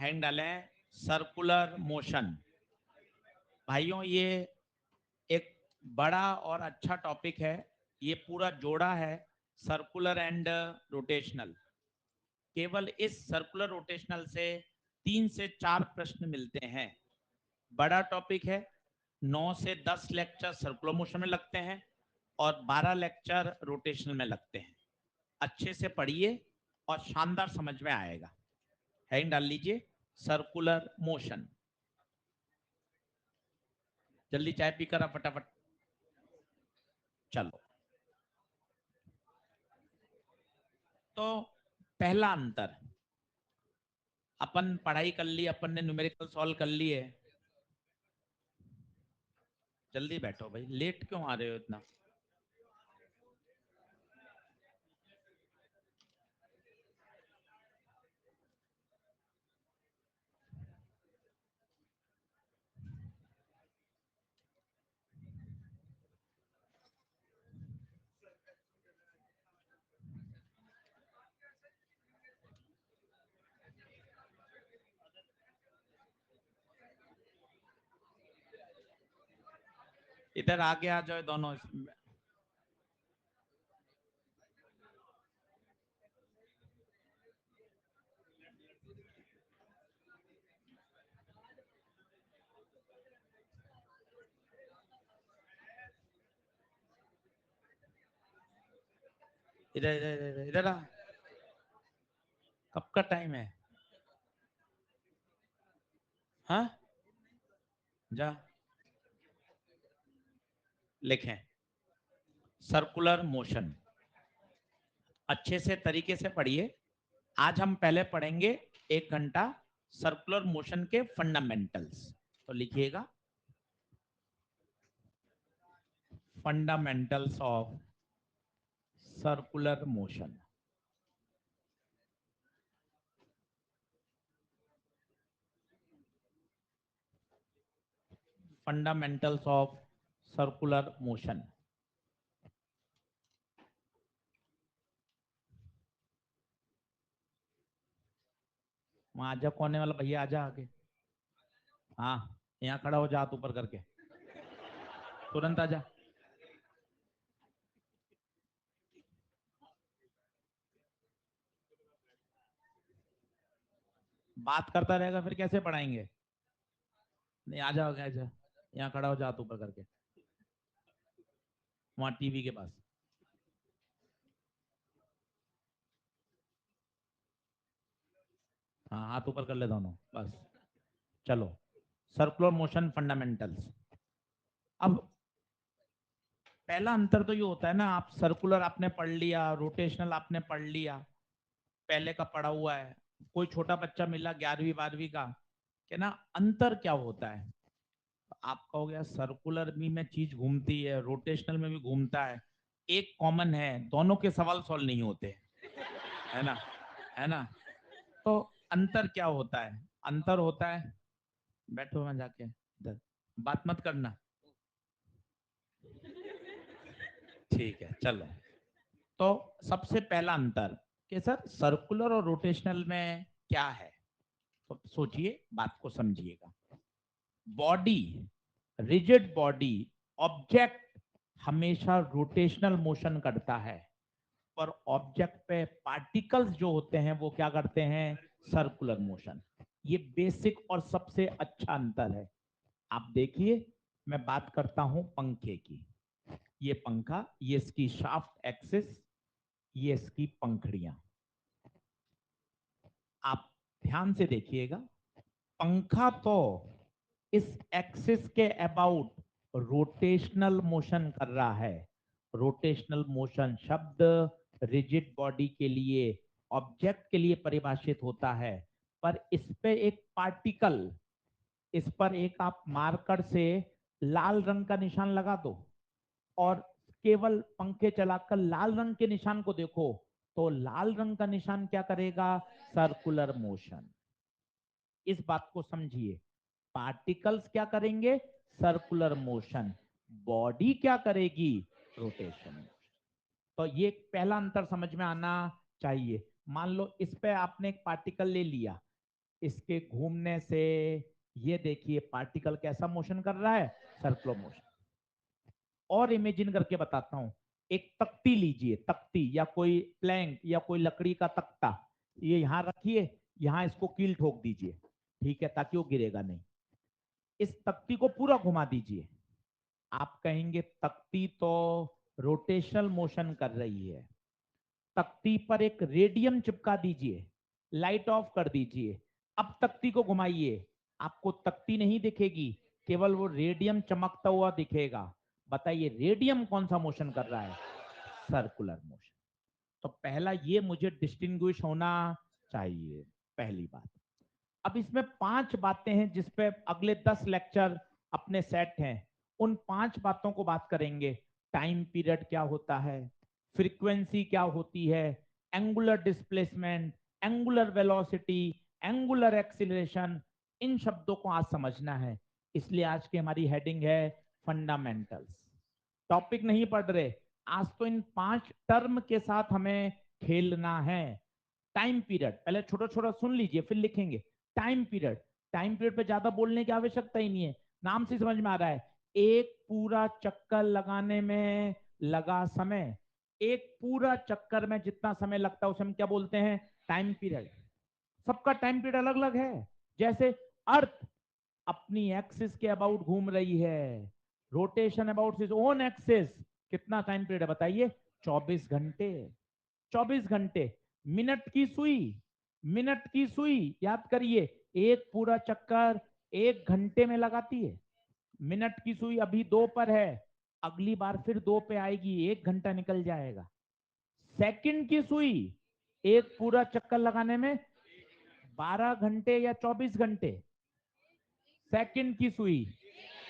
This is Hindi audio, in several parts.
हैंग डालें सर्कुलर मोशन। भाइयों ये एक बड़ा और अच्छा टॉपिक है, ये पूरा जोड़ा है सर्कुलर एंड रोटेशनल। केवल इस सर्कुलर रोटेशनल से 3 से 4 प्रश्न मिलते हैं। बड़ा टॉपिक है, 9 से 10 लेक्चर सर्कुलर मोशन में लगते हैं और 12 लेक्चर रोटेशनल में लगते हैं। अच्छे से पढ़िए और शानदार समझ में आएगा। हेडिंग डाल लीजिए सर्कुलर मोशन। जल्दी चाय पीकर आप फटाफट चलो। तो पहला अंतर, अपन पढ़ाई कर ली, अपन ने न्यूमेरिकल सॉल्व कर लिए। जल्दी बैठो भाई, लेट क्यों आ रहे हो इतना? इधर आगे आ जाओ दोनों। इधर इधर इधर इधर आ। कब का टाइम है? हाँ, जा लिखें सर्कुलर मोशन। अच्छे से तरीके से पढ़िए। आज हम पहले पढ़ेंगे 1 घंटा सर्कुलर मोशन के फंडामेंटल्स। तो लिखिएगा fundamentals of circular motion. Fundamentals of circular motion. वहां आजा, कोने वाला भैया आजा आगे। हाँ, यहाँ खड़ा हो जा, हाथ ऊपर करके तुरंत आजा। बात करता रहेगा फिर कैसे पढ़ाएंगे? नहीं, आ जाओ, आ जा, यहाँ खड़ा हो जा, हाथ ऊपर करके, वहां टीवी के पास। हाँ, हाथ ऊपर कर ले दोनों, बस। चलो, सर्कुलर मोशन फंडामेंटल्स। अब पहला अंतर तो ये होता है ना, आप सर्कुलर आपने पढ़ लिया, रोटेशनल आपने पढ़ लिया, पहले का पढ़ा हुआ है। कोई छोटा बच्चा मिला 11वीं 12वीं का, कि ना अंतर क्या होता है? आप कहोगे यार सर्कुलर में चीज घूमती है, रोटेशनल में भी घूमता है, एक कॉमन है, दोनों के सवाल सॉल्व नहीं होते, है ना? है ना? तो अंतर क्या होता है? अंतर होता है, बैठो वहां जाके इधर, बात मत करना। ठीक है, चलो। तो सबसे पहला अंतर कि सर सर्कुलर और रोटेशनल में क्या है? तो सोचिए, बात को समझिएगा। बॉडी, रिजिड बॉडी, ऑब्जेक्ट हमेशा रोटेशनल मोशन करता है, पर ऑब्जेक्ट पे पार्टिकल्स जो होते हैं वो क्या करते हैं? Circular motion. ये बेसिक और सबसे अच्छा अंतर है। आप देखिए, मैं बात करता हूं पंखे की। ये पंखा, ये इसकी शाफ्ट एक्सिस, ये इसकी पंखड़ियां। आप ध्यान से देखिएगा, पंखा तो इस एक्सिस के अबाउट रोटेशनल मोशन कर रहा है। रोटेशनल मोशन शब्द रिजिड बॉडी के लिए, ऑब्जेक्ट के लिए परिभाषित होता है, पर इस पे एक पार्टिकल, इस पर एक आप मार्कर से लाल रंग का निशान लगा दो और केवल पंखे चलाकर लाल रंग के निशान को देखो, तो लाल रंग का निशान क्या करेगा? Circular motion. इस बात को समझिए, पार्टिकल्स क्या करेंगे? Circular motion. बॉडी क्या करेगी? रोटेशन। तो ये पहला अंतर समझ में आना चाहिए। मान लो इस पे आपने एक पार्टिकल ले लिया, इसके घूमने से ये देखिए पार्टिकल कैसा मोशन कर रहा है, सर्कुलर मोशन। और इमेजिन करके बताता हूं, एक तख्ती लीजिए, तख्ती या कोई प्लैंक या कोई लकड़ी का तख्ता, ये यहां रखिए, यहां इसको कील ठोक दीजिए, ठीक है, ताकि वो गिरेगा नहीं। इस तख्ती को पूरा घुमा दीजिए। आप कहेंगे तख्ती तो रोटेशनल मोशन कर रही है। तख्ती पर एक रेडियम चिपका दीजिए, लाइट ऑफ कर दीजिए, अब तख्ती को घुमाइए, आपको तख्ती नहीं दिखेगी, केवल वो रेडियम चमकता हुआ दिखेगा। बताइए रेडियम कौन सा मोशन कर रहा है, सर्कुलर मोशन। तो पहला ये मुझे डिस्टिंग्विश होना चाहिए, पहली बात। अब इसमें 5 बातें हैं जिसपे अगले 10 लेक्चर अपने सेट हैं, उन 5 बातों को बात करेंगे। टाइम पीरियड क्या होता है, फ्रीक्वेंसी क्या होती है, angular displacement, angular velocity, angular acceleration, इन शब्दों को आज समझना है। इसलिए आज की हमारी हेडिंग है फंडामेंटल्स। टॉपिक नहीं पढ़ रहे आज, तो इन 5 टर्म के साथ हमें खेलना है। टाइम पीरियड पहले छोटा छोटा सुन लीजिए, फिर लिखेंगे। टाइम पीरियड, टाइम पीरियड पे ज्यादा बोलने की आवश्यकता ही नहीं है, नाम से समझ में आ रहा है। एक पूरा चक्कर लगाने में लगा समय, एक पूरा चक्कर में जितना समय लगता है उसे हम क्या बोलते हैं, टाइम पीरियड। सबका टाइम पीरियड अलग अलग है। जैसे अर्थ अपनी एक्सिस के अबाउट घूम रही है, rotation about is own axis, कितना टाइम पीरियड है बताइए, 24 घंटे। 24 घंटे। मिनट की सुई, मिनट की सुई याद करिए, एक पूरा चक्कर 1 घंटे में लगाती है। मिनट की सुई अभी 2 पर है, अगली बार फिर 2 पे आएगी, 1 घंटा निकल जाएगा। सेकंड की सुई एक पूरा चक्कर लगाने में 12 घंटे या 24 घंटे। सेकंड की सुई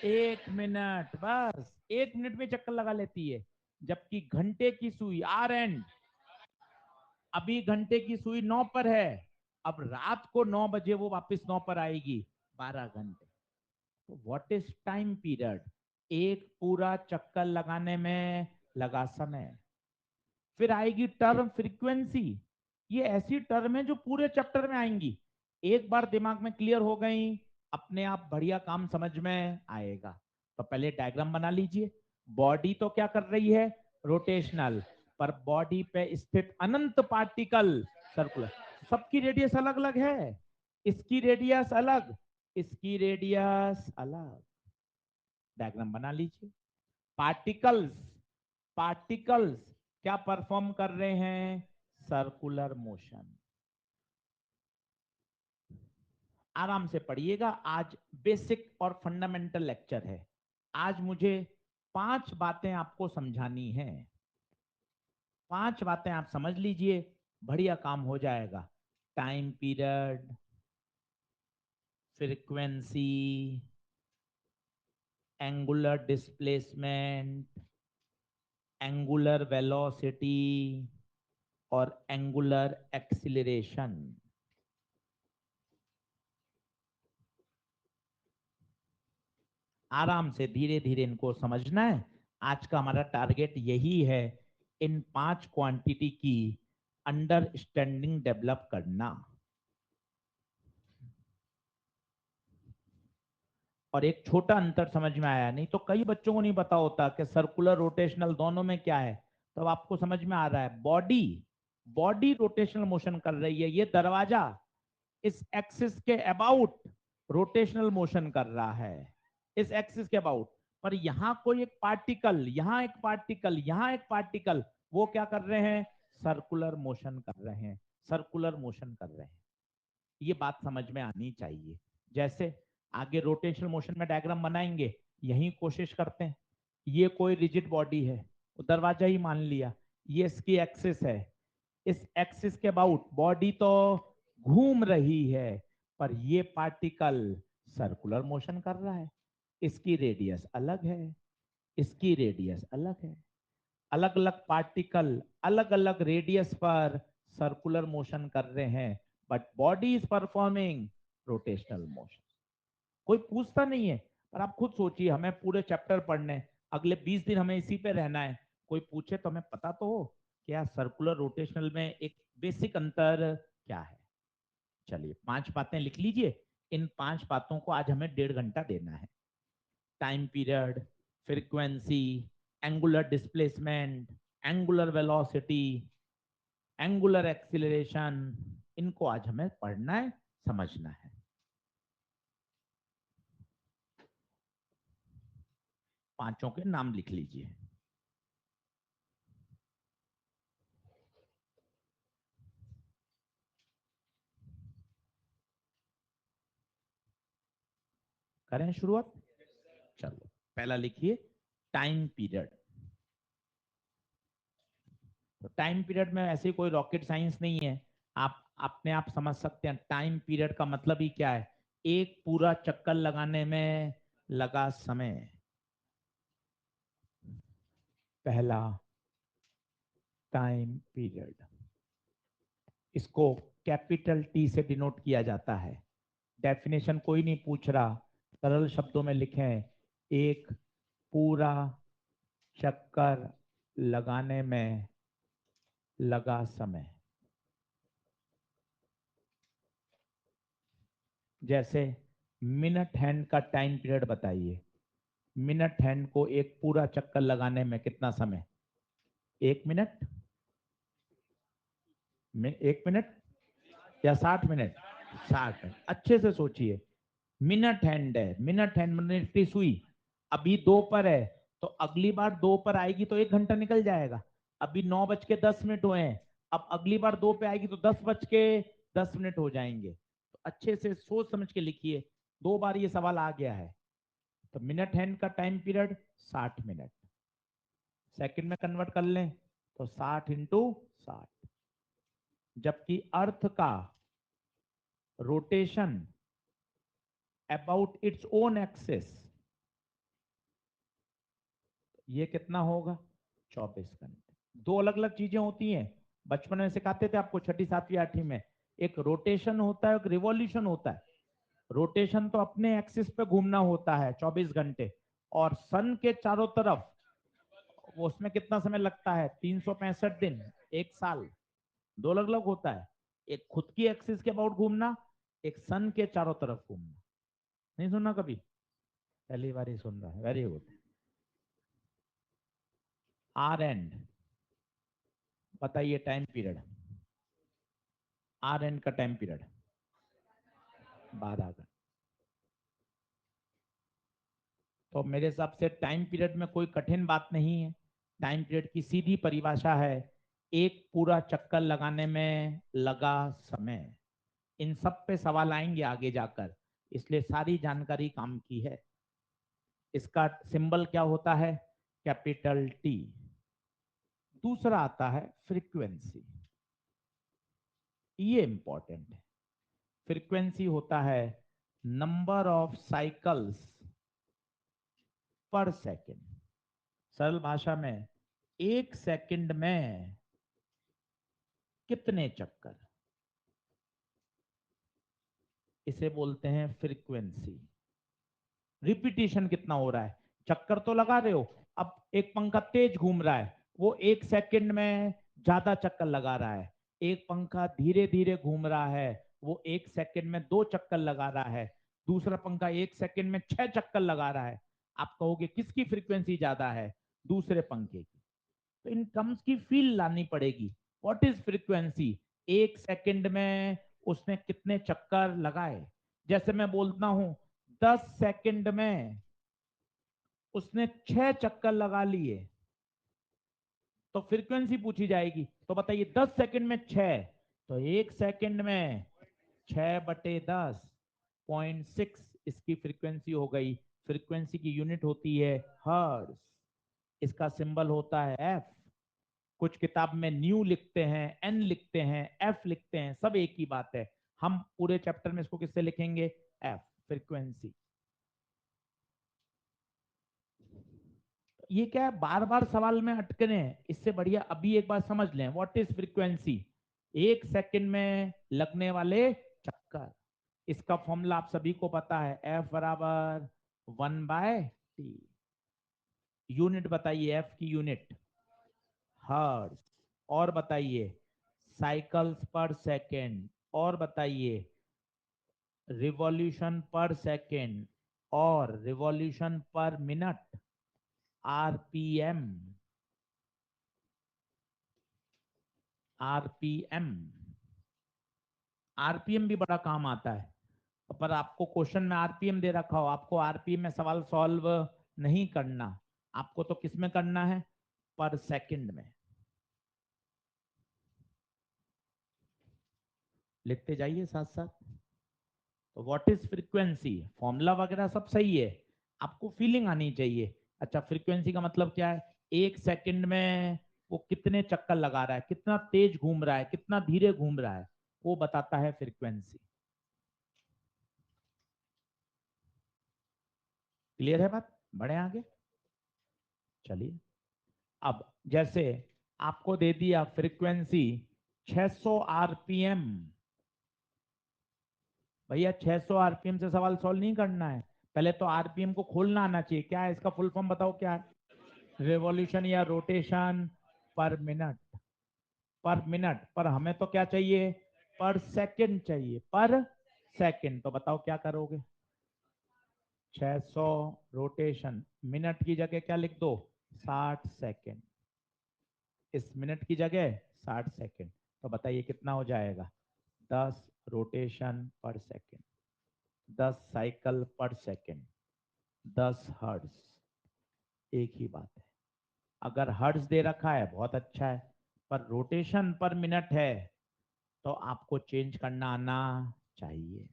1 मिनट, बस 1 मिनट में चक्कर लगा लेती है। जबकि घंटे की सुई आर एंड, अभी घंटे की सुई 9 पर है, अब रात को 9 बजे वो वापस 9 पर आएगी, 12 घंटे। तो व्हाट इज टाइम पीरियड, एक पूरा चक्कर लगाने में लगा समय। फिर आएगी टर्म फ्रीक्वेंसी, ये ऐसी टर्म है जो पूरे चैप्टर में आएंगी, एक बार दिमाग में क्लियर हो गई, अपने आप बढ़िया काम समझ में आएगा। तो पहले डायग्राम बना लीजिए। बॉडी तो क्या कर रही है, रोटेशनल, पर बॉडी पे स्थित अनंत पार्टिकल सर्कुलर। सबकी रेडियस अलग अलग है, इसकी रेडियस अलग, इसकी रेडियस अलग। डायग्राम बना लीजिए। पार्टिकल्स, पार्टिकल्स क्या परफॉर्म कर रहे हैं, सर्कुलर मोशन। आराम से पढ़िएगा, आज बेसिक और फंडामेंटल लेक्चर है। आज मुझे 5 बातें आपको समझानी है, 5 बातें आप समझ लीजिए, बढ़िया काम हो जाएगा। Time period, frequency, angular displacement, angular velocity और एंगुलर एक्सीलरेशन। आराम से धीरे धीरे इनको समझना है। आज का हमारा टारगेट यही है, इन 5 क्वांटिटी की अंडरस्टैंडिंग डेवलप करना। और एक छोटा अंतर समझ में आया, नहीं तो कई बच्चों को नहीं पता होता कि सर्कुलर रोटेशनल दोनों में क्या है। तो आपको समझ में आ रहा है, बॉडी, बॉडी रोटेशनल मोशन कर रही है, ये दरवाजा इस एक्सिस के अबाउट रोटेशनल मोशन कर रहा है, इस एक्सिस के अबाउट। पर यहां कोई एक पार्टिकल, यहां एक पार्टिकल, यहां एक पार्टिकल, वो क्या कर रहे हैं, सर्कुलर मोशन कर रहे हैं, सर्कुलर मोशन कर रहे हैं। ये बात समझ में आनी चाहिए। जैसे आगे रोटेशनल मोशन में डायग्राम बनाएंगे, यही कोशिश करते हैं। ये कोई रिजिड बॉडी है, तो दरवाजा ही मान लिया, ये इसकी एक्सिस है, इस एक्सिस के अबाउट बॉडी तो घूम रही है, पर ये पार्टिकल सर्कुलर मोशन कर रहा है। इसकी रेडियस अलग है, इसकी रेडियस अलग है। अलग अलग पार्टिकल अलग अलग रेडियस पर सर्कुलर मोशन कर रहे हैं, but body is performing rotational motion. कोई पूछता नहीं है, पर आप खुद सोचिए, हमें पूरे चैप्टर पढ़ने, अगले 20 दिन हमें इसी पे रहना है, कोई पूछे तो हमें पता तो हो क्या सर्कुलर रोटेशनल में एक बेसिक अंतर क्या है। चलिए 5 बातें लिख लीजिए। इन 5 बातों को आज हमें 1.5 घंटा देना है। Time period, frequency, angular displacement, angular velocity, angular acceleration, इनको आज हमें पढ़ना है, समझना है। पांचों के नाम लिख लीजिए। करें शुरुआत। चलो पहला लिखिए टाइम पीरियड। तो टाइम पीरियड में ऐसे कोई रॉकेट साइंस नहीं है, आप अपने आप समझ सकते हैं। टाइम पीरियड का मतलब ही क्या है? एक पूरा चक्कर लगाने में लगा समय। पहला टाइम पीरियड, इसको कैपिटल टी से डिनोट किया जाता है। डेफिनेशन कोई नहीं पूछ रहा, सरल शब्दों में लिखें, एक पूरा चक्कर लगाने में लगा समय। जैसे मिनट हैंड का टाइम पीरियड बताइए। मिनट हैंड को एक पूरा चक्कर लगाने में कितना समय? 1 मिनट? 1 मिनट या 60 मिनट? 60 मिनट। अच्छे से सोचिए, मिनट हैंड है, मिनट हैंड मिनट सुई। अभी 2 पर है, तो अगली बार 2 पर आएगी तो 1 घंटा निकल जाएगा। अभी 9:10 हुए हैं, अब अगली बार 2 पे आएगी तो 10:10 हो जाएंगे। तो अच्छे से सोच समझ के लिखिए, 2 बार ये सवाल आ गया है। तो मिनट हैंड का टाइम पीरियड 60 मिनट। सेकंड में कन्वर्ट कर लें तो 60 × 60। जबकि अर्थ का rotation about its own axis, ये कितना होगा? 24 घंटे। दो अलग अलग चीजें होती हैं, बचपन में सिखाते थे आपको, छठी सातवीं आठवीं में। एक रोटेशन होता है, एक रिवॉल्यूशन होता है। रोटेशन तो अपने एक्सिस पे घूमना होता है 24 घंटे, और सन के चारों तरफ वो उसमें कितना समय लगता है? 365 दिन, 1 साल। दो अलग अलग होता है, एक खुद की एक्सिस के अबाउट घूमना, एक सन के चारों तरफ घूमना। नहीं सुना कभी? पहली बार ही सुन रहा है, वेरी गुड। आर एंड बताइए टाइम पीरियड। आर एंड का टाइम पीरियड 12 घंटे। तो मेरे हिसाब से टाइम पीरियड में कोई कठिन बात नहीं है। टाइम पीरियड की सीधी परिभाषा है एक पूरा चक्कर लगाने में लगा समय। इन सब पे सवाल आएंगे आगे जाकर, इसलिए सारी जानकारी काम की है। इसका सिंबल क्या होता है? Capital T. दूसरा आता है फ्रीक्वेंसी, ये इंपॉर्टेंट है। फ्रीक्वेंसी होता है नंबर ऑफ साइकिल्स पर सेकेंड। सरल भाषा में, 1 सेकंड में कितने चक्कर, इसे बोलते हैं फ्रीक्वेंसी। रिपीटिशन कितना हो रहा है, चक्कर तो लगा रहे हो। अब एक पंखा तेज घूम रहा है, वो 1 सेकंड में ज्यादा चक्कर लगा रहा है। एक पंखा धीरे धीरे घूम रहा है, वो 1 सेकंड में 2 चक्कर लगा रहा है। दूसरा पंखा 1 सेकंड में 6 चक्कर लगा रहा है। आप कहोगे किसकी फ्रीक्वेंसी ज्यादा है? दूसरे पंखे की। तो इन टर्म्स की फील लानी पड़ेगी। What is frequency? 1 सेकंड में उसने कितने चक्कर लगाए। जैसे मैं बोलता हूं 10 सेकंड में उसने 6 चक्कर लगा लिए, तो फ्रीक्वेंसी पूछी जाएगी। तो बताइए 10 सेकंड में 6, तो 1 सेकंड में 6/10, 0.6 इसकी फ्रीक्वेंसी हो गई। फ्रीक्वेंसी की यूनिट होती है हर्ट्ज। इसका सिंबल होता है एफ। कुछ किताब में न्यू लिखते हैं, एन लिखते हैं, एफ लिखते हैं, सब एक ही बात है। हम पूरे चैप्टर में इसको किससे लिखेंगे? F, frequency. ये क्या है, बार बार सवाल में अटकने हैं, इससे बढ़िया अभी एक बार समझ लें व्हाट इज फ्रीक्वेंसी। 1 सेकंड में लगने वाले चक्कर। इसका फॉर्मूला आप सभी को पता है, एफ बराबर 1/t। यूनिट बताइए, एफ की यूनिट हर्ट्ज। और बताइए साइकिल्स पर सेकेंड। और बताइए रिवॉल्यूशन पर सेकेंड और रिवॉल्यूशन पर मिनट, आरपीएम, आरपीएम। आरपीएम भी बड़ा काम आता है, पर आपको क्वेश्चन में आरपीएम दे रखा हो, आपको आरपीएम में सवाल सॉल्व नहीं करना, आपको तो किस में करना है, पर सेकंड में। लिखते जाइए साथ साथ। तो व्हाट इज फ्रीक्वेंसी, फॉर्मूला वगैरह सब सही है, आपको फीलिंग आनी चाहिए। अच्छा, फ्रीक्वेंसी का मतलब क्या है, एक सेकंड में वो कितने चक्कर लगा रहा है, कितना तेज घूम रहा है, कितना धीरे घूम रहा है, वो बताता है फ्रीक्वेंसी। क्लियर है बात, बढ़े आगे। चलिए, अब जैसे आपको दे दिया फ्रीक्वेंसी 600 आरपीएम, भैया 600 आरपीएम से सवाल सॉल्व नहीं करना है, पहले तो आरपीएम को खोलना आना चाहिए। क्या है इसका फुल फॉर्म, बताओ क्या है, रेवोल्यूशन या रोटेशन पर मिनट। पर मिनट, पर हमें तो क्या चाहिए, पर सेकंड चाहिए, पर सेकंड। तो बताओ क्या करोगे, 600 रोटेशन, मिनट की जगह क्या लिख दो, 60 सेकंड, इस मिनट की जगह 60 सेकंड। तो बताइए कितना हो जाएगा, 10 रोटेशन पर सेकंड, 10 साइकिल पर सेकंड, 10 हर्ट्ज। एक ही बात है, अगर हर्ट्ज दे रखा है बहुत अच्छा है, पर रोटेशन पर मिनट है तो आपको चेंज करना आना चाहिए।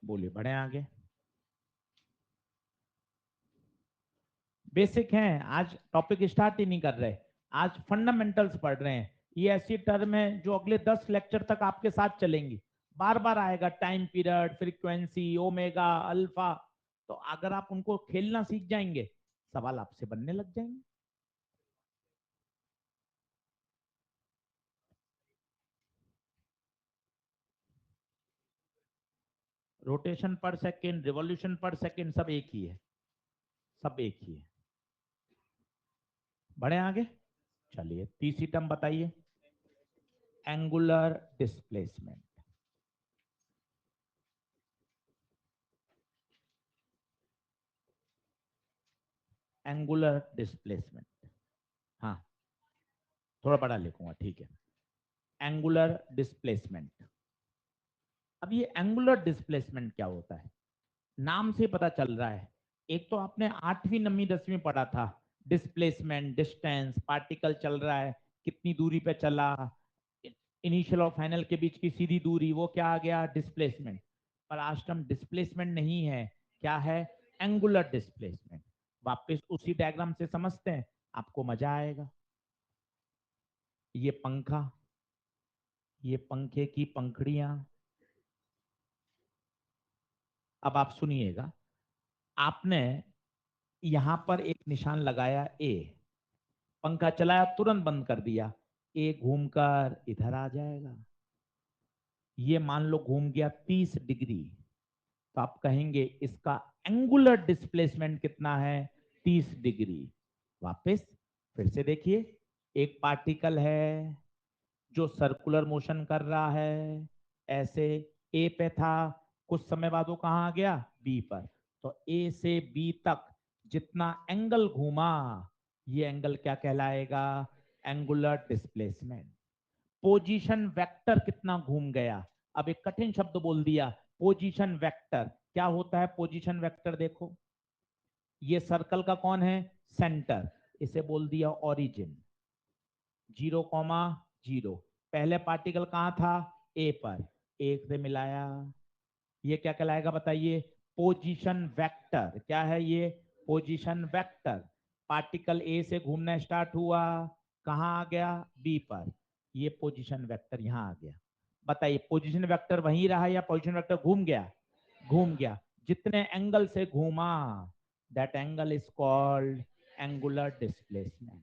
बोलिए, बढ़े आगे। बेसिक हैं, आज टॉपिक स्टार्ट ही नहीं कर रहे, आज फंडामेंटल्स पढ़ रहे हैं। ये ऐसी टर्म है जो अगले 10 लेक्चर तक आपके साथ चलेंगी, बार बार आएगा, time period, frequency, omega, alpha. तो अगर आप उनको खेलना सीख जाएंगे, सवाल आपसे बनने लग जाएंगे। रोटेशन पर सेकेंड, रिवॉल्यूशन पर सेकेंड, सब एक ही है, सब एक ही है। बढ़े आगे। चलिए, तीसरी टर्म बताइए, एंगुलर डिस्प्लेसमेंट। एंगुलर डिस्प्लेसमेंट, हाँ, थोड़ा बड़ा लिखूंगा, ठीक है। Angular displacement. अब ये एंगुलर डिस्प्लेसमेंट क्या होता है, नाम से पता चल रहा है। एक तो आपने 8वीं 9वीं 10वीं पढ़ा था, डिस्प्लेसमेंट, डिस्टेंस, पार्टिकल चल रहा है, कितनी दूरी पे चला, इनिशियल और फाइनल के बीच की सीधी दूरी, वो क्या आ गया, डिस्प्लेसमेंट। पर आज टर्म डिस्प्लेसमेंट नहीं है, क्या है, एंगुलर डिस्प्लेसमेंट। वापस उसी डायग्राम से समझते हैं, आपको मजा आएगा। ये पंखा, ये पंखे की पंखड़ियां। अब आप सुनिएगा, आपने यहां पर एक निशान लगाया ए, पंखा चलाया तुरंत बंद कर दिया, ए घूमकर इधर आ जाएगा। ये मान लो घूम गया 30 डिग्री, तो आप कहेंगे इसका एंगुलर डिस्प्लेसमेंट कितना है, 30 डिग्री। वापस फिर से देखिए, एक पार्टिकल है जो सर्कुलर मोशन कर रहा है, ऐसे ए पे था, कुछ समय बाद वो कहाँ आ गया, बी पर। तो ए से बी तक जितना एंगल घूमा, ये एंगल क्या कहलाएगा, एंगुलर डिस्प्लेसमेंट। पोजीशन वेक्टर कितना घूम गया, अब एक कठिन शब्द बोल दिया, पोजीशन वेक्टर। क्या होता है पोजीशन वेक्टर, देखो, ये सर्कल का कौन है, सेंटर, इसे बोल दिया ओरिजिन, 0,0, पहले पार्टिकल कहाँ था, ए पर, एक से मिलाया, ये क्या कहलाएगा बताइए, पोजीशन वेक्टर। क्या है ये, पोजीशन वेक्टर। पार्टिकल ए से घूमना स्टार्ट हुआ, कहाँ आ गया, बी पर, ये पोजीशन वेक्टर यहाँ आ गया। बताइए पोजीशन वेक्टर वहीं रहा या पोजीशन वेक्टर घूम गया, घूम गया। जितने एंगल से घूमा, that angle is called angular displacement.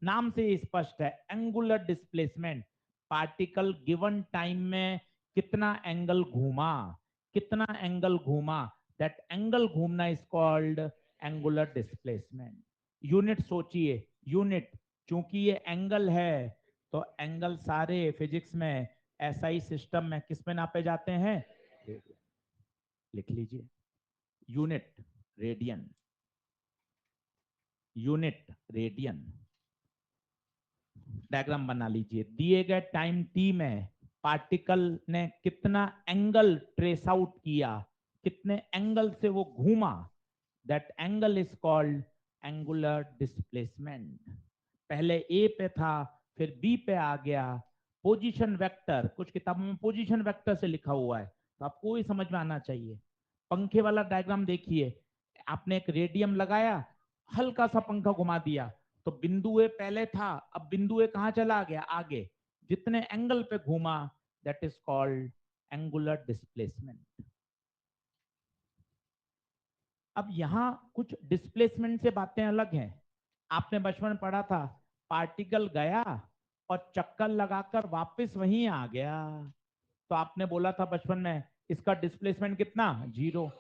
नाम से स्पष्ट है, angular displacement, particle given time में कितना एंगल घूमा, कितना एंगल घूमा, दैट एंगल घूमना is called angular displacement. Unit सोचिए, यूनिट, चूंकि ये एंगल है तो एंगल सारे फिजिक्स में एसआई सिस्टम में किस में नापे जाते हैं? रेडियन। लिख लीजिए, unit radian, unit radian. Diagram बना लीजिए। दिए गए टाइम टी में पार्टिकल ने कितना एंगल ट्रेस आउट किया, कितने एंगल से वो घूमा, that angle is called angular displacement. पहले ए पे था, फिर बी पे आ गया। पोजीशन वेक्टर, कुछ किताबों में पोजीशन वेक्टर से लिखा हुआ है, तो आपको ही समझ में आना चाहिए। पंखे वाला डायग्राम देखिए, आपने एक रेडियम लगाया, हल्का सा पंखा घुमा दिया, तो बिंदु ए पहले था, अब बिंदु ए कहां चला गया? आगे। जितने एंगल पे घूमा, that is called angular displacement. अब यहां कुछ डिस्प्लेसमेंट से बातें अलग हैं। आपने बचपन में पढ़ा था, पार्टिकल गया और चक्कर लगाकर वापस वहीं आ गया, तो आपने बोला था बचपन में इसका डिस्प्लेसमेंट कितना? 0।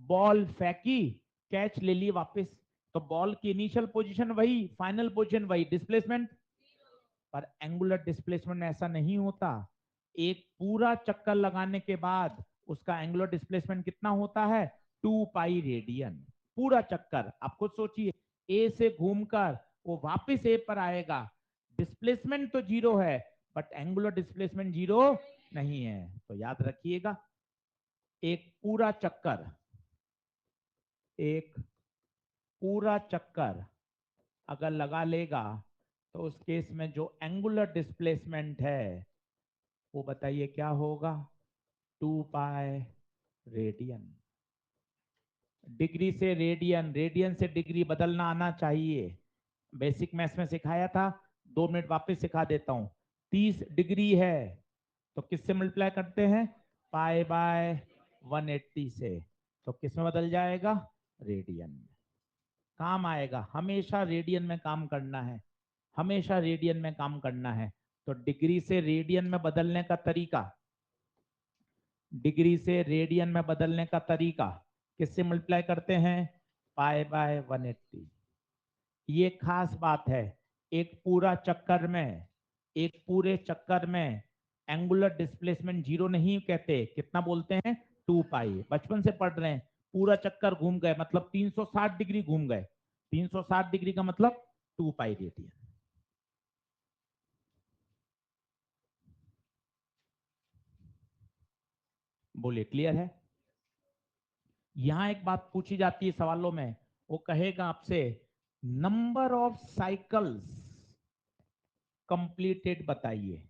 बॉल फेंकी, कैच ले ली वापस, तो बॉल की इनिशियल पोजीशन वही, फाइनल पोजीशन वही, डिस्प्लेसमेंट। पर एंगुलर डिस्प्लेसमेंट में ऐसा नहीं होता। एक पूरा चक्कर लगाने के बाद उसका एंगुलर डिस्प्लेसमेंट कितना होता है? 2 पाई रेडियन। पूरा चक्कर, आप खुद सोचिए, ए से घूमकर वो वापस ए पर आएगा, डिस्प्लेसमेंट तो 0 है, बट एंगुलर डिस्प्लेसमेंट 0 नहीं है। तो याद रखिएगा, एक पूरा चक्कर, एक पूरा चक्कर अगर लगा लेगा, तो उस केस में जो एंगुलर डिस्प्लेसमेंट है वो बताइए क्या होगा? 2 पाई रेडियन। डिग्री से रेडियन, रेडियन से डिग्री बदलना आना चाहिए। बेसिक मैथ्स में सिखाया था, 2 मिनट वापस सिखा देता हूं। 30 डिग्री है, तो किससे मल्टीप्लाई करते हैं? पाई बाय 180 से। तो किस में बदल जाएगा? रेडियन। काम आएगा, हमेशा रेडियन में काम करना है, हमेशा रेडियन में काम करना है। तो डिग्री से रेडियन में बदलने का तरीका, डिग्री से रेडियन में बदलने का तरीका किससे मल्टीप्लाई करते हैं? Pi by 180। ये खास बात है, एक पूरा चक्कर में, एक पूरे चक्कर में एंगुलर डिस्प्लेसमेंट 0 नहीं कहते, कितना बोलते हैं? 2 पाई। बचपन से पढ़ रहे हैं, पूरा चक्कर घूम गए मतलब 360 डिग्री घूम गए, 360 डिग्री का मतलब 2 पाई रेडियन। बोलिए, क्लियर है? यहां एक बात पूछी जाती है सवालों में, वो कहेगा आपसे, नंबर ऑफ साइकिल्स कंप्लीटेड बताइए।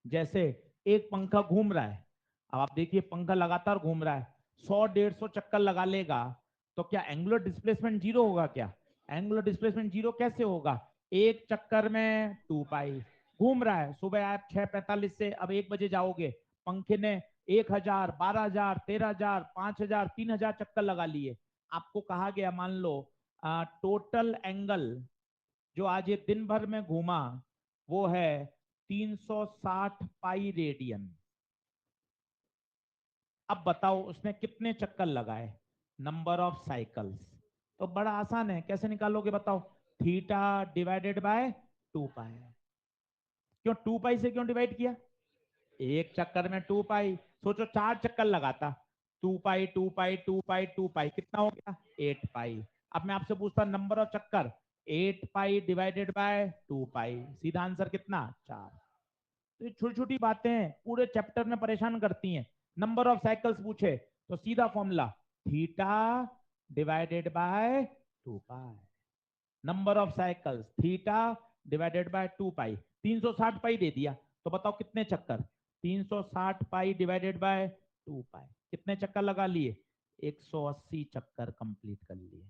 जैसे एक पंखा घूम रहा है, अब आप देखिए पंखा लगातार घूम रहा है, 100-150 चक्कर लगा लेगा, तो क्या एंगुलर डिस्प्लेसमेंट 0 होगा क्या? एंगुलर डिस्प्लेसमेंट 0 कैसे होगा? एक चक्कर में 2 पाई। घूम रहा है, सुबह आप 6:45 से अब 1 बजे जाओगे, पंखे ने 1,000, 12,000, 13,000, 5,000, 3,000 चक्कर लगा लिए। आपको कहा गया, मान लो टोटल एंगल जो आज ये दिन भर में घूमा वो है 360 पाई रेडियन। अब बताओ उसने कितने चक्कर लगाए? Number of cycles. तो बड़ा आसान है, कैसे निकालोगे बताओ? थीटा डिवाइडेड बाय 2 पाई। क्यों 2 पाई से क्यों डिवाइड किया? एक चक्कर में 2 पाई, सोचो 4 चक्कर लगाता, 2 पाई 2 पाई 2 पाई 2 पाई, कितना हो गया? 8 पाई। अब मैं आपसे पूछता नंबर ऑफ चक्कर, 8 पाई डिवाइडेड बाय 2 पाई, सीधा आंसर कितना? 4। तो ये छोटी छोटी बातें पूरे चैप्टर में परेशान करती हैं। नंबर ऑफ साइकिल्स पूछे तो सीधा formula, theta divided by 2 pi. Number of cycles theta divided by 2 पाई, 360 पाई दे दिया, तो बताओ कितने चक्कर? 360 पाई डिवाइडेड बाय 2 पाई, कितने चक्कर लगा लिए? 180 चक्कर कंप्लीट कर लिए।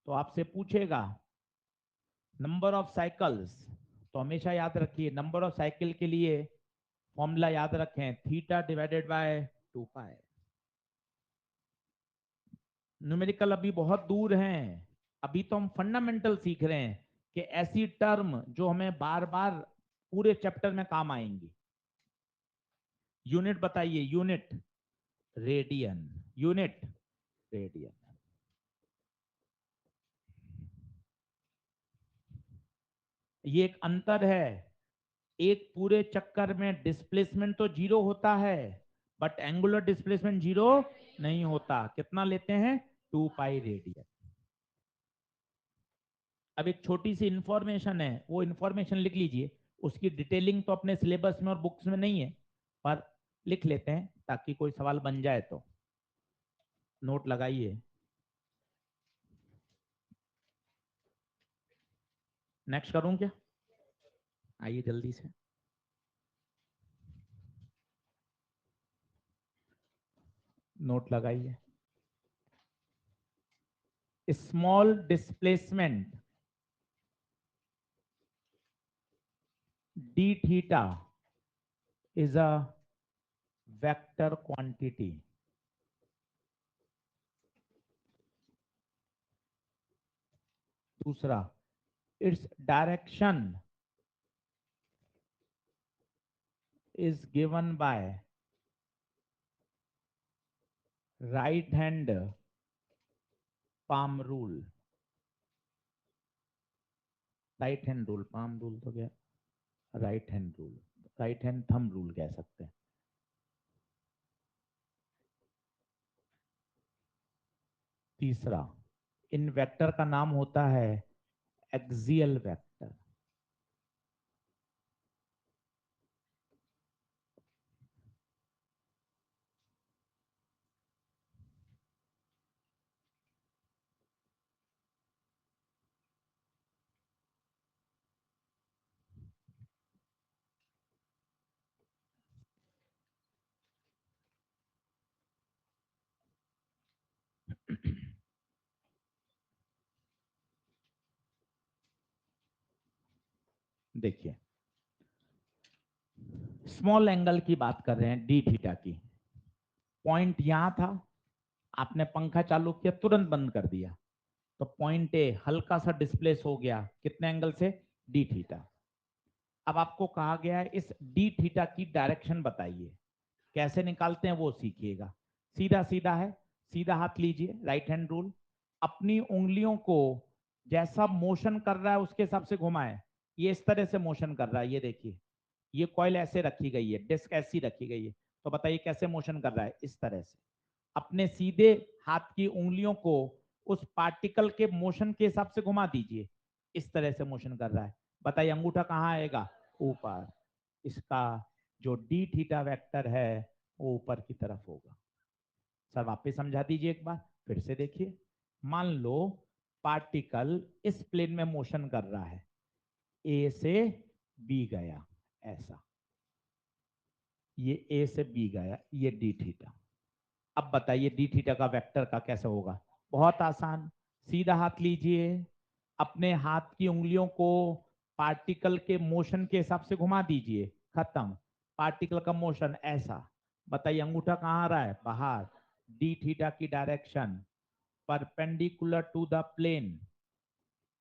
तो आपसे पूछेगा नंबर ऑफ साइकिल्स, तो हमेशा याद रखिए नंबर ऑफ साइकिल के लिए फॉर्मूला याद रखें, theta divided by 2 pi. Numerical अभी बहुत दूर हैं, अभी तो हम फंडामेंटल सीख रहे हैं कि ऐसी टर्म जो हमें बार बार पूरे चैप्टर में काम आएंगी। यूनिट बताइए, यूनिट रेडियन, यूनिट रेडियन। ये एक अंतर है। एक पूरे चक्कर में डिस्प्लेसमेंट तो जीरो होता है, बट एंगुलर डिस्प्लेसमेंट जीरो नहीं होता। कितना लेते हैं? 2 पाई रेडियन। अब एक छोटी सी इंफॉर्मेशन है, वो इंफॉर्मेशन लिख लीजिए। उसकी डिटेलिंग तो अपने सिलेबस में और बुक्स में नहीं है, पर लिख लेते हैं ताकि कोई सवाल बन जाए तो नोट लगाइए। नेक्स्ट करूं क्या? आइए जल्दी से। नोट लगाइए। Small displacement D theta is a vector quantity. दूसरा, its direction is given by right hand palm rule. Right hand rule, palm rule तो क्या, right hand rule, right hand thumb rule कह सकते हैं। तीसरा, इन वेक्टर का नाम होता है एक्सियल वेक्टर। देखिए, स्मॉल एंगल की बात कर रहे हैं, डी थीटा की। पॉइंट यहां था, आपने पंखा चालू किया, तुरंत बंद कर दिया, तो पॉइंट ए हल्का सा डिस्प्लेस हो गया, कितने एंगल से? D theta. अब आपको कहा गया है इस डी थीटा की डायरेक्शन बताइए। कैसे निकालते हैं वो सीखिएगा। सीधा सीधा है, सीधा हाथ लीजिए, राइट हैंड रूल। अपनी उंगलियों को जैसा मोशन कर रहा है उसके हिसाब से घुमाएं। ये इस तरह से मोशन कर रहा है, ये देखिए। ये कॉइल ऐसे रखी गई है, डिस्क ऐसी रखी गई है, तो बताइए कैसे मोशन कर रहा है? इस तरह से। अपने सीधे हाथ की उंगलियों को उस पार्टिकल के मोशन के हिसाब से घुमा दीजिए। इस तरह से मोशन कर रहा है, बताइए अंगूठा कहाँ आएगा? ऊपर। इसका जो डी थीटा वेक्टर है वो ऊपर की तरफ होगा। सर वापस समझा दीजिए एक बार, फिर से देखिए। मान लो पार्टिकल इस प्लेन में मोशन कर रहा है, ए से बी गया, ऐसा। ये ए से बी गया, ये डी थीटा। अब बताइए डी थीटा का वेक्टर का कैसे होगा? बहुत आसान। सीधा हाथ लीजिए, अपने हाथ की उंगलियों को पार्टिकल के मोशन के हिसाब से घुमा दीजिए, खत्म। पार्टिकल का मोशन ऐसा। बताइए अंगूठा कहाँ आ रहा है? बाहर। डी थीटा की direction perpendicular to the plane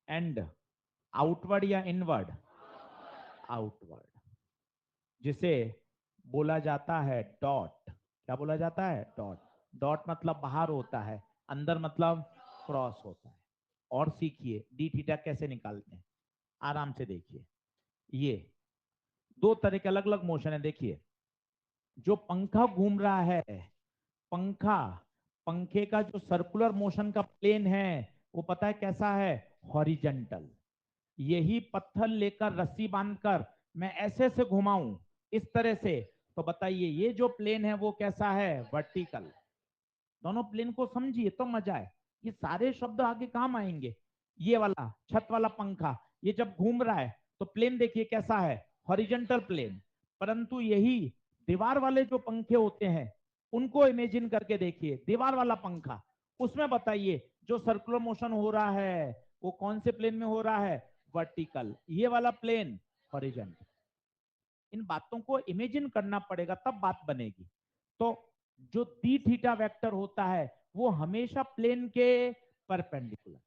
and outward या इनवर्ड? आउटवर्ड। जिसे बोला जाता है डॉट। क्या बोला जाता है? डॉट। डॉट मतलब बाहर होता है, अंदर मतलब क्रॉस होता है। और सीखिए डी थीटा कैसे निकालते हैं, आराम से देखिए। ये दो तरह के अलग अलग मोशन है, देखिए। जो पंखा घूम रहा है, पंखा, पंखे का जो सर्कुलर मोशन का प्लेन है वो पता है कैसा है? हॉरिजेंटल। यही पत्थर लेकर रस्सी बांधकर मैं ऐसे से घुमाऊं, इस तरह से, तो बताइए ये जो प्लेन है वो कैसा है? वर्टिकल। दोनों प्लेन को समझिए तो मजा है। ये सारे शब्द आगे काम आएंगे। ये वाला छत वाला पंखा, ये जब घूम रहा है तो प्लेन देखिए कैसा है? Horizontal plane. परंतु यही दीवार वाले जो पंखे होते हैं उनको इमेजिन करके देखिए, दीवार वाला पंखा, उसमें बताइए जो सर्कुलर मोशन हो रहा है वो कौन से प्लेन में हो रहा है? वर्टिकल। ये वाला प्लेन हॉरिजेंटल। इन बातों को इमेजिन करना पड़ेगा तब बात बनेगी। तो जो डी थीटा वेक्टर होता है वो हमेशा प्लेन के perpendicular,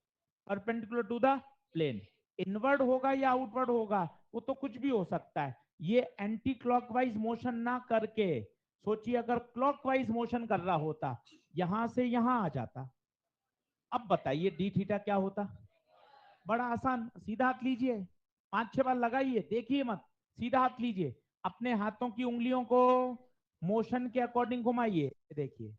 perpendicular to the plane. Inward होगा या आउटवर्ड होगा वो तो कुछ भी हो सकता है। ये एंटी क्लॉकवाइज मोशन ना करके, सोचिए अगर क्लॉकवाइज मोशन कर रहा होता, यहां से यहां आ जाता। अब बताइए डी थीटा क्या होता? बड़ा आसान, सीधा हाथ लीजिए, 5-6 बार लगाइए, देखिए मत, सीधा हाथ लीजिए, अपने हाथों की उंगलियों को मोशन के अकॉर्डिंग घुमाइए, देखिए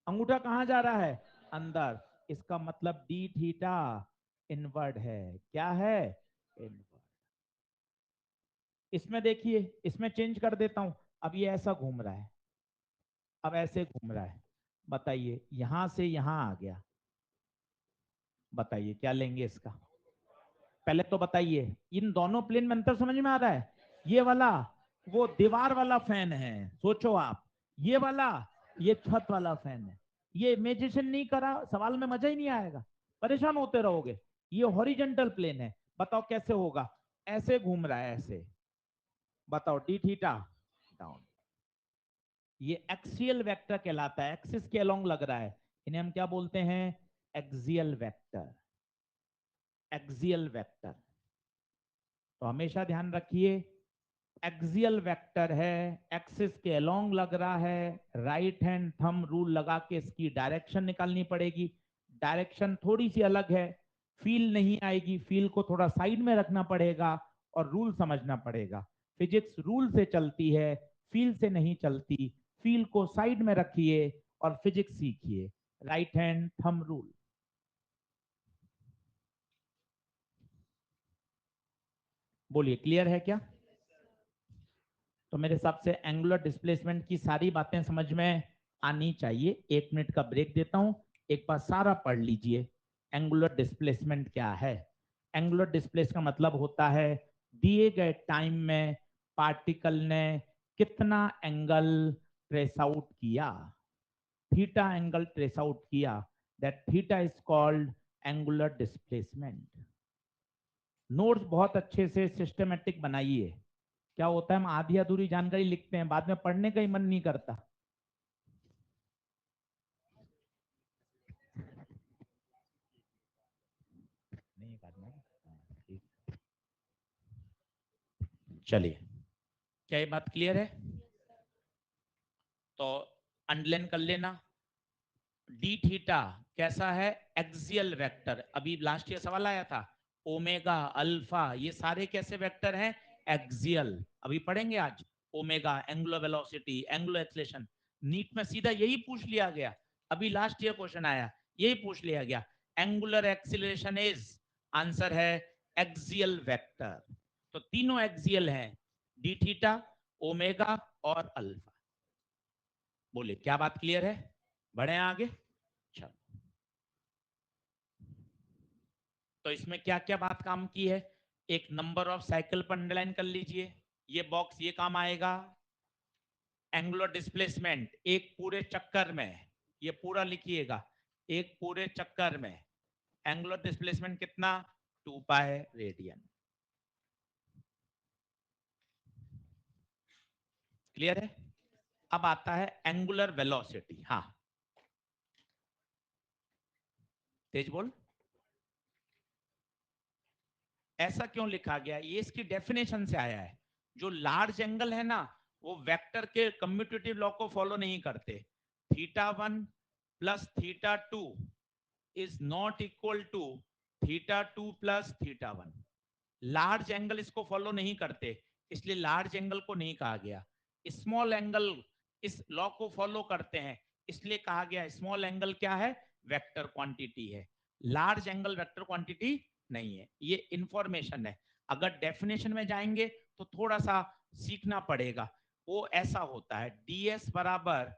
अंगूठा कहां जा रहा है, अंदर, इसका मतलब डी थीटा इनवर्ड है। क्या है, इनवर्ड। इसमें देखिए, इसमें चेंज कर देता हूं, अब ये ऐसा घूम रहा है, अब ऐसे घूम रहा है, बताइए यहां से यहां आ गया, बताइए क्या लेंगे इसका, पहले तो बताइए इन दोनों प्लेन में अंतर समझ में आ रहा है, ये वाला वो दीवार वाला फैन है, सोचो आप, ये वाला ये छत वाला फैन है, ये इमेजिनेशन नहीं करा सवाल में मजा ही नहीं आएगा, परेशान होते रहोगे। ये हॉरिजेंटल प्लेन है, बताओ कैसे होगा, ऐसे घूम रहा है ऐसे, बताओ डी थीटा डाउन, ये एक्सियल वेक्टर कहलाता है, एक्सिस के अलोंग लग रहा है, इन्हें हम क्या बोलते हैं, एक्सियल वेक्टर, एक्सियल वेक्टर। तो हमेशा ध्यान रखिए, एक्सियल वेक्टर है, एक्सिस के अलोंग लग रहा है, राइट हैंड थंब रूल लगा के इसकी डायरेक्शन निकालनी पड़ेगी, डायरेक्शन थोड़ी सी अलग है, फील नहीं आएगी, फील को थोड़ा साइड में रखना पड़ेगा और रूल समझना पड़ेगा। फिजिक्स रूल से चलती है, फील से नहीं चलती, फील को साइड में रखिए और फिजिक्स सीखिए, राइट हैंड थंब रूल। बोलिए क्लियर है क्या। तो मेरे हिसाब से एंगुलर डिस्प्लेसमेंट की सारी बातें समझ में आनी चाहिए। 1 मिनट का ब्रेक देता हूं, एक बार सारा पढ़ लीजिए। एंगुलर डिस्प्लेसमेंट क्या है, एंगुलर डिस्प्लेस का मतलब होता है दिए गए टाइम में पार्टिकल ने कितना एंगल ट्रेस आउट किया, थीटा एंगल ट्रेस आउट किया, that theta is called angular displacement. Notes बहुत अच्छे से सिस्टमेटिक बनाइए। क्या होता है, हम आधी अधूरी जानकारी लिखते हैं, बाद में पढ़ने का ही मन नहीं करता। नहीं करना है। ठीक, चलिए, क्या ये बात क्लियर है। तो अंडरलाइन कर लेना, डी थीटा कैसा है, एक्सियल वेक्टर, अभी लास्ट ईयर सवाल आया था, ओमेगा अल्फा ये सारे कैसे वेक्टर हैं, एक्सियल, अभी पढ़ेंगे आज, omega angular velocity angular acceleration, NEET में सीधा यही पूछ लिया गया, अभी लास्ट ईयर क्वेश्चन आया, यही पूछ लिया गया, एंगुलर एक्सेलरेशन इज, आंसर है एक्सियल वेक्टर। तो तीनों एक्सियल हैं, डी थीटा, ओमेगा और अल्फा। बोलिए क्या बात क्लियर है, बढ़े आगे। चलो, तो इसमें क्या क्या बात काम की है, एक नंबर ऑफ साइकिल पर अंडरलाइन कर लीजिए, ये बॉक्स ये काम आएगा, एंगुलर डिस्प्लेसमेंट एक पूरे चक्कर में, ये पूरा लिखिएगा, एक पूरे चक्कर में एंगुलर डिस्प्लेसमेंट कितना, 2 पाई रेडियन। क्लियर है। अब आता है एंगुलर वेलोसिटी, हाँ तेज बोल, ऐसा क्यों लिखा गया, ये इसकी डेफिनेशन से आया है, जो लार्ज एंगल है ना वो वेक्टर के कम्यूटेटिव लॉ को फॉलो नहीं करते, theta 1 plus theta 2 is not equal to theta 2 plus theta 1, large angle इसको फॉलो नहीं करते, इसलिए लार्ज एंगल को नहीं कहा गया, स्मॉल एंगल इस लॉ को फॉलो करते हैं, इसलिए कहा गया स्मॉल एंगल क्या है, वेक्टर क्वांटिटी है, लार्ज एंगल वेक्टर क्वांटिटी नहीं है, ये इंफॉर्मेशन है, अगर डेफिनेशन में जाएंगे तो थोड़ा सा सीखना पड़ेगा, वो ऐसा होता है ds बराबर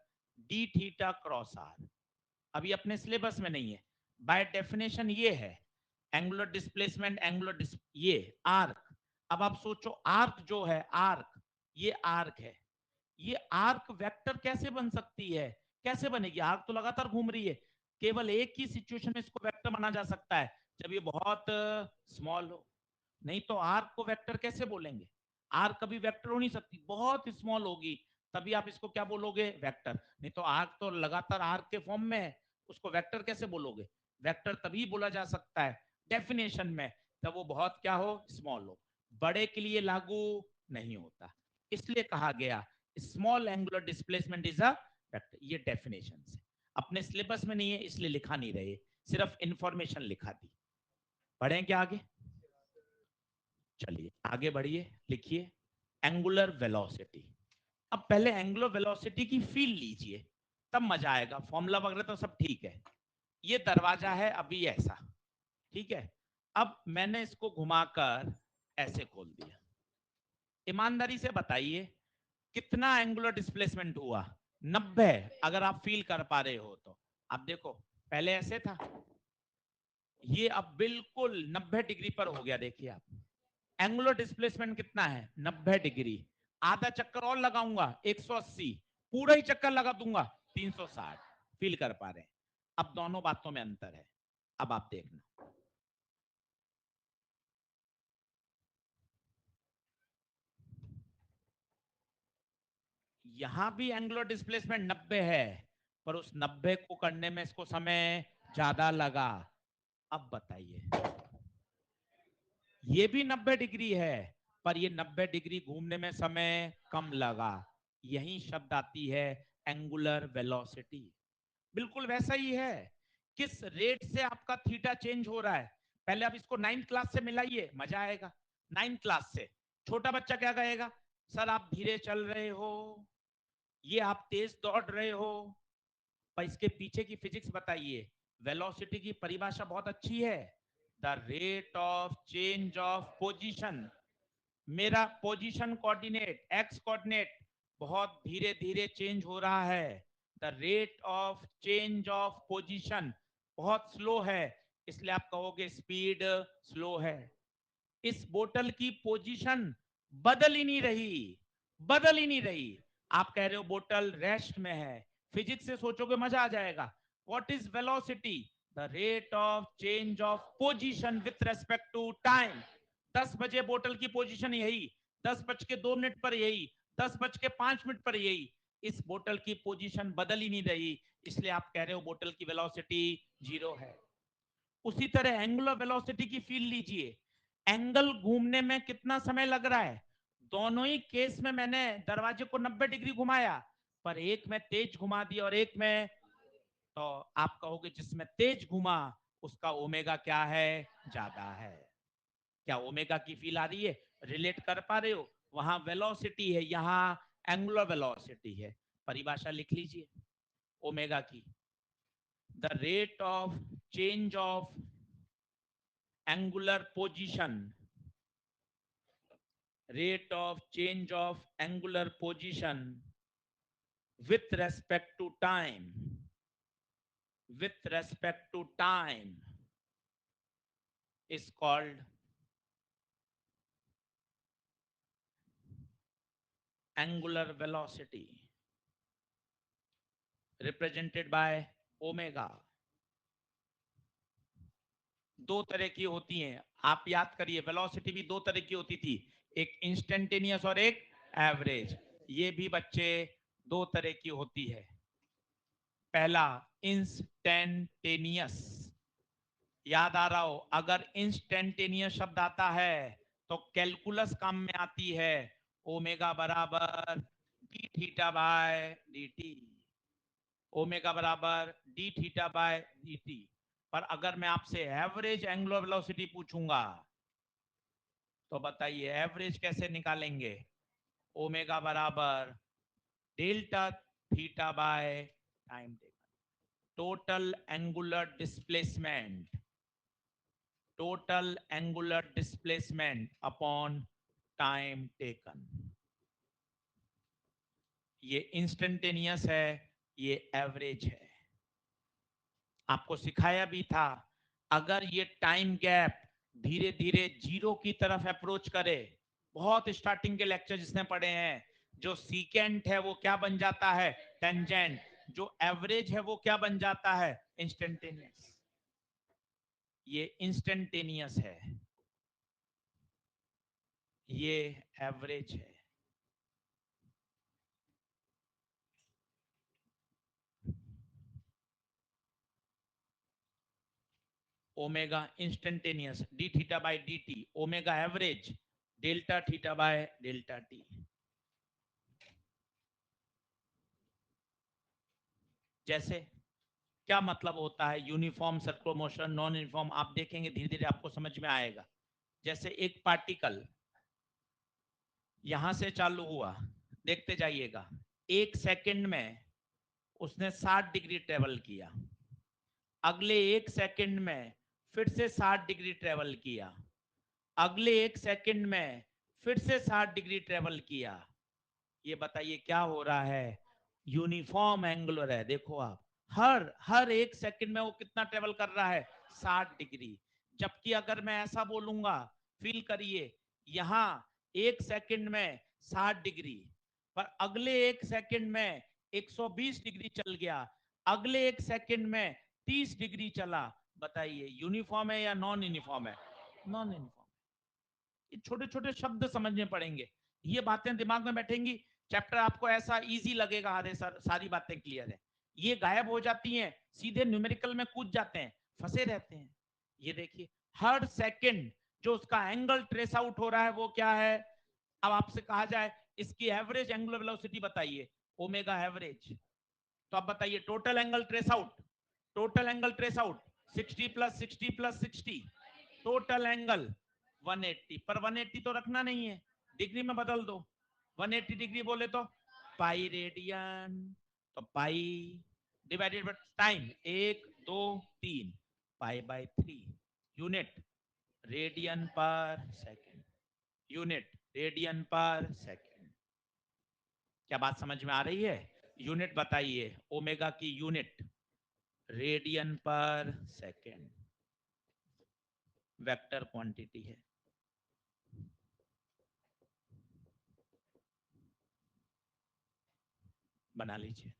डी थीटा क्रॉस आर, अभी अपने सिलेबस में नहीं है, बाय डेफिनेशन ये है एंगुलर डिस्प्लेसमेंट, ये आर्क, अब आप सोचो आर्क जो है, आर्क ये आर्क है, ये आर्क वेक्टर कैसे बन सकती है, कैसे बनेगी, आर्क तो लगातार घूम रही है, केवल एक ही सिचुएशन में इसको वेक्टर माना जा सकता है, जब ये बहुत स्मॉल हो, नहीं तो आर्क को वेक्टर कैसे बोलेंगे, आर्क कभी वेक्टर हो नहीं सकती, बहुत स्मॉल होगी, तभी आप इसको क्या बोलोगे, वेक्टर, नहीं तो आर्क तो लगातार आर्क के फॉर्म में है, उसको वेक्टर कैसे बोलोगे, वेक्टर तभी बोला जा सकता है डेफिनेशन में जब वो बहुत क्या हो, स्मॉल हो, बड़े के लिए लागू नहीं होता, इसलिए कहा गया small angular displacement is a vector, ये डेफिनेशन है, अपने सिलेबस में नहीं है इसलिए लिखा नहीं रहे, सिर्फ इंफॉर्मेशन लिखा दी, पढ़ें क्या आगे। चलिए आगे बढ़िए, लिखिए एंगुलर वेलोसिटी। अब पहले एंगुलर वेलोसिटी की फील लीजिए, तब मजा आएगा। फॉर्मूला वगैरह तो सब ठीक है। ये दरवाजा है अभी ऐसा, ठीक है। अब मैंने इसको घुमाकर ऐसे खोल दिया। ईमानदारी से बताइए कितना एंगुलर डिस्प्लेसमेंट हुआ? 90। अगर आप फील कर पा रहे हो तो आप देखो, पहले ऐसे था, ये अब बिल्कुल 90 डिग्री पर हो गया। देखिए आप, एंगुलर डिस्प्लेसमेंट कितना है? 90 डिग्री। आधा चक्कर और लगाऊंगा 180, पूरा ही चक्कर लगा दूंगा 360। फील कर पा रहे हैं? अब दोनों बातों में अंतर है। अब आप देखना, यहां भी एंगुलर डिस्प्लेसमेंट 90 है, पर उस 90 को करने में इसको समय ज्यादा लगा। अब बताइए, ये भी 90 डिग्री है, पर ये 90 डिग्री घूमने में समय कम लगा। यही शब्द आती है एंगुलर वेलोसिटी। बिल्कुल वैसा ही है। किस रेट से आपका थीटा चेंज हो रहा है? पहले आप इसको 9th क्लास से मिलाइए, मजा आएगा। 9th क्लास से छोटा बच्चा क्या कहेगा? सर आप धीरे चल रहे हो, ये आप तेज दौड़ रहे हो। पर इसके पीछे की फिजिक्स बताइए। वेलोसिटी की परिभाषा बहुत अच्छी है, the rate of change of position. मेरा पोजीशन कोऑर्डिनेट, एक्स कोऑर्डिनेट बहुत धीरे धीरे चेंज हो रहा है। The rate of change of position बहुत स्लो है, इसलिए आप कहोगे स्पीड स्लो है। इस बोतल की पोजीशन बदल ही नहीं रही, बदल ही नहीं रही। आप कह रहे हो बोतल रेस्ट में है, फिजिक्स से सोचोगे मजा आ जाएगा। What is velocity? The rate of change of position with respect to time. 10 बजे बोतल की पोजीशन यही, 10 बज के 2 मिनट पर यही, 10 बज के 5 मिनट पर यही। इस बोतल की पोजीशन बदल ही नहीं रही, इसलिए आप कह रहे हो बोतल की वेलोसिटी 0 है। उसी तरह एंगुलर वेलोसिटी की फील लीजिए। एंगल घूमने में कितना समय लग रहा है? दोनों ही केस में मैंने दरवाजे को 90 डिग्री घुमाया, पर एक में तेज घुमा दिया और एक में, तो आप कहोगे जिसमें तेज घुमा उसका ओमेगा क्या है? ज्यादा है। क्या ओमेगा की फील आ रही है? रिलेट कर पा रहे हो? वहां वेलोसिटी है, यहां एंगुलर वेलोसिटी है। परिभाषा लिख लीजिए ओमेगा की, the rate of change of angular position, rate of change of angular position with respect to time, with respect to time is called angular velocity, represented by omega. दो तरह की होती हैं, आप याद करिए। वेलोसिटी भी दो तरह की होती थी, एक इंस्टेंटेनियस और एक एवरेज। ये भी बच्चे दो तरह की होती है। पहला इंस्टेंटेनियस, याद आ रहा हो? अगर इंस्टेंटेनियस शब्द आता है तो कैलकुलस काम में आती है। ओमेगा बराबर D theta by D T, omega बराबर D theta by D T. पर अगर मैं आपसे एवरेज एंगुलर वेलोसिटी पूछूंगा तो बताइए एवरेज कैसे निकालेंगे? ओमेगा बराबर delta theta by time taken, total angular displacement, total angular displacement upon time taken। ये इंस्टेंटेनियस है, ये एवरेज है। आपको सिखाया भी था, अगर ये टाइम गैप धीरे धीरे जीरो की तरफ अप्रोच करे, बहुत स्टार्टिंग के लेक्चर जिसने पढ़े हैं, जो सीकेंट है वो क्या बन जाता है? टेंजेंट। जो एवरेज है वो क्या बन जाता है? इंस्टेंटेनियस। ये इंस्टेंटेनियस है, ये एवरेज है। Omega instantaneous D theta by D T, omega average delta theta by delta T. जैसे क्या मतलब होता है uniform circular motion, non uniform? आप देखेंगे धीरे धीरे आपको समझ में आएगा। जैसे एक पार्टिकल यहां से चालू हुआ, देखते जाइएगा, 1 सेकंड में उसने 60 डिग्री ट्रेवल किया, अगले 1 सेकंड में फिर से 60 डिग्री ट्रेवल किया, अगले 1 सेकंड में फिर से 60 डिग्री ट्रेवल किया। ये बताइए क्या हो रहा है? यूनिफॉर्म एंगुलर है। देखो आप, हर 1 सेकंड में वो कितना ट्रेवल कर रहा है? 60 डिग्री। जबकि अगर मैं ऐसा बोलूंगा, फील करिए, यहां 1 सेकंड में 60 डिग्री, पर अगले 1 सेकंड में 120 डिग्री चल गया, अगले 1 सेकंड में 30 डिग्री चला। बताइए यूनिफॉर्म है या नॉन यूनिफॉर्म है? Non uniform. ये छोटे छोटे शब्द समझने पड़ेंगे, ये बातें दिमाग में बैठेंगी, चैप्टर आपको ऐसा इजी लगेगा। अरे सर सारी बातें क्लियर है, ये गायब हो जाती हैं, सीधे न्यूमेरिकल में कूद जाते हैं, फंसे रहते हैं। ये देखिए, हर सेकंड जो उसका एंगल ट्रेस आउट हो रहा है वो क्या है? अब आपसे कहा जाए इसकी एवरेज एंगुलर वेलोसिटी बताइए, ओमेगा एवरेज, तो आप बताइए total angle trace out, total angle trace out 60 plus 60 plus 60, total angle 180, पर 180 तो रखना नहीं है, डिग्री में बदल दो। 180 डिग्री बोले तो पाई रेडियन, तो पाई divided by time, 1 2 3, pi by 3, unit radian पर सेकेंड, यूनिट रेडियन पर सेकेंड। क्या बात समझ में आ रही है? यूनिट बताइए, ओमेगा की यूनिट रेडियन पर सेकेंड, वेक्टर क्वांटिटी है। बना लीजिए।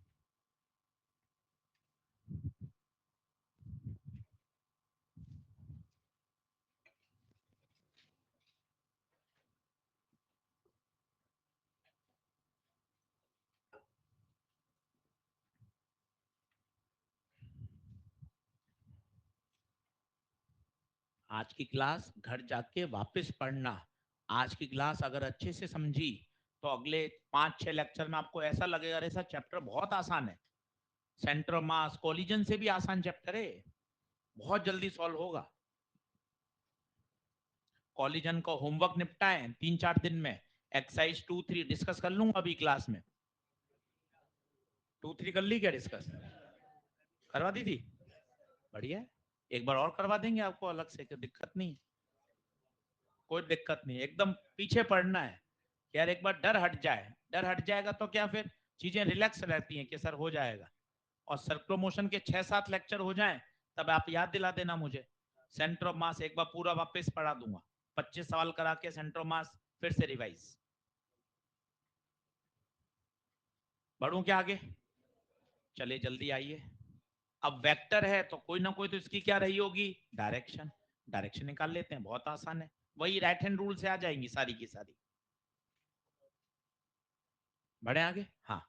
आज की क्लास घर जाके वापस पढ़ना। आज की क्लास अगर अच्छे से समझी तो अगले 5 6 लेक्चर में आपको ऐसा लगेगा अरे सर चैप्टर बहुत आसान है, सेंटर ऑफ मास कोलिजन से भी आसान चैप्टर है, बहुत जल्दी सॉल्व होगा। कोलिजन का होमवर्क निपटाए 3 4 दिन में, एक्सरसाइज 2 3 डिस्कस कर लूंगा अभी क्लास में। 2 3 कर ली क्या डिस्कस? करवा दी थी? बढ़िया, एक बार और करवा देंगे आपको अलग से, कोई दिक्कत नहीं, कोई दिक्कत नहीं, एकदम पीछे पड़ना है। यार एक बार डर हट जाए, डर हट जाएगा तो क्या फिर चीजें रिलैक्स रहती हैं कि सर हो जाएगा। और सर्कुलर मोशन के 6 7 लेक्चर हो जाएं तब आप याद दिला देना मुझे। सेंटर ऑफ मास एक बार पूरा वापस पढ़ा दूंगा, 25 सवाल करा के सेंटर ऑफ मास फिर से रिवाइज। बढ़ूं क्या आगे? चलिए जल्दी आइए। अब वेक्टर है तो कोई ना कोई तो इसकी क्या रही होगी? डायरेक्शन। डायरेक्शन निकाल लेते हैं, बहुत आसान है, वही राइट हैंड रूल से आ जाएंगी सारी की सारी। बढ़े आगे? हाँ,